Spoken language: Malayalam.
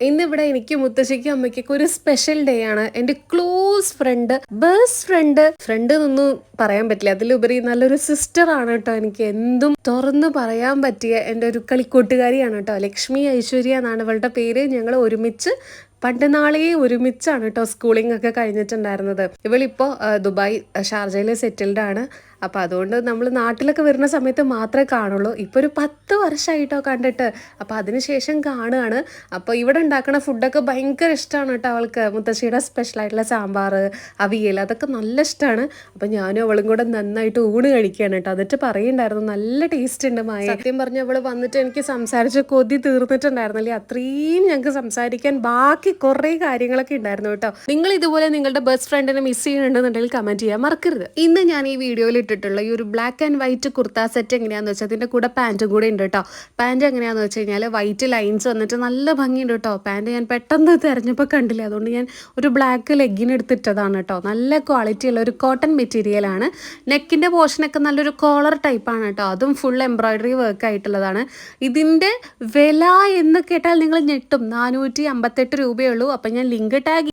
ഇന്നിവിടെ എനിക്കും മുത്തശ്ശിക്കും അമ്മയ്ക്കൊക്കെ ഒരു സ്പെഷ്യൽ ഡേ ആണ്. എൻ്റെ ക്ലോസ് ഫ്രണ്ട്, ബെസ്റ്റ് ഫ്രണ്ട് എന്നൊന്നും പറയാൻ പറ്റില്ല, അതിലുപരി നല്ലൊരു സിസ്റ്റർ ആണ് കേട്ടോ. എനിക്ക് എന്തും തുറന്നു പറയാൻ പറ്റിയ എൻ്റെ ഒരു കളിക്കൂട്ടുകാരിയാണ് കേട്ടോ. ലക്ഷ്മി ഐശ്വര്യ എന്നാണ് ഇവളുടെ പേര്. ഞങ്ങൾ ഒരുമിച്ച് പണ്ട് നാളെ ഒരുമിച്ചാണ് കേട്ടോ സ്കൂളിംഗ് ഒക്കെ കഴിഞ്ഞിട്ടുണ്ടായിരുന്നത്. ഇവളിപ്പോൾ ദുബായ് ഷാർജയിൽ സെറ്റിൽഡ് ആണ്. അപ്പോൾ അതുകൊണ്ട് നമ്മൾ നാട്ടിലൊക്കെ വരുന്ന സമയത്ത് മാത്രമേ കാണുള്ളൂ. ഇപ്പോൾ ഒരു 10 വർഷമായിട്ടോ കണ്ടിട്ട്. അപ്പോൾ അതിനുശേഷം കാണുകയാണ്. അപ്പോൾ ഇവിടെ ഉണ്ടാക്കുന്ന ഫുഡൊക്കെ ഭയങ്കര ഇഷ്ടമാണ് കേട്ടോ അവൾക്ക്. മുത്തശ്ശിയുടെ സ്പെഷ്യലായിട്ടുള്ള സാമ്പാർ, അവിയൽ, അതൊക്കെ നല്ല ഇഷ്ടമാണ്. അപ്പോൾ ഞാനും അവളും കൂടെ നന്നായിട്ട് ഊണ് കഴിക്കുകയാണ് കേട്ടോ. എന്നിട്ട് പറയുന്നുണ്ടായിരുന്നു നല്ല ടേസ്റ്റ് ഉണ്ട് മായ. സത്യം പറഞ്ഞാൽ അവൾ വന്നിട്ട് എനിക്ക് സംസാരിച്ച് കൊതി തീർന്നിട്ടുണ്ടായിരുന്നില്ലേ, അത്രയും ഞങ്ങൾക്ക് സംസാരിക്കാൻ ബാക്കി കുറേ കാര്യങ്ങളൊക്കെ ഉണ്ടായിരുന്നു കേട്ടോ. നിങ്ങൾ ഇതുപോലെ നിങ്ങളുടെ ബെസ്റ്റ് ഫ്രണ്ടിനെ മിസ് ചെയ്യുന്നുണ്ടെന്നുണ്ടെങ്കിൽ കമൻറ്റ് ചെയ്യാൻ മറക്കരുത്. ഇന്ന് ഞാൻ ഈ വീഡിയോയിൽ ഇട്ടിട്ടുള്ള ഈ ഒരു black and white kurta set എങ്ങനെയാണെന്ന് വെച്ചാൽ അതിൻ്റെ കൂടെ പാൻറ്റും കൂടെ ഉണ്ട് കേട്ടോ. പാൻറ്റ് എങ്ങനെയാണെന്ന് വെച്ച് കഴിഞ്ഞാൽ വൈറ്റ് ലൈൻസ് വന്നിട്ട് നല്ല ഭംഗിയുണ്ട് കേട്ടോ. പാൻറ്റ് ഞാൻ പെട്ടെന്ന് തിരഞ്ഞപ്പോൾ കണ്ടില്ല, അതുകൊണ്ട് ഞാൻ ഒരു ബ്ലാക്ക് ലെഗിൻ എടുത്തിട്ടതാണ് കേട്ടോ. നല്ല ക്വാളിറ്റി ഉള്ള ഒരു കോട്ടൺ മെറ്റീരിയലാണ്. നെക്കിൻ്റെ പോർഷനൊക്കെ നല്ലൊരു കോളർ ടൈപ്പാണ് കേട്ടോ. അതും ഫുൾ എംബ്രോയിഡറി വർക്ക് ആയിട്ടുള്ളതാണ്. ഇതിൻ്റെ വില എന്ന് കേട്ടാൽ നിങ്ങൾ ഞെട്ടും. 458 രൂപയേ ഉള്ളൂ. അപ്പം ഞാൻ ലിങ്ക് ടാഗ്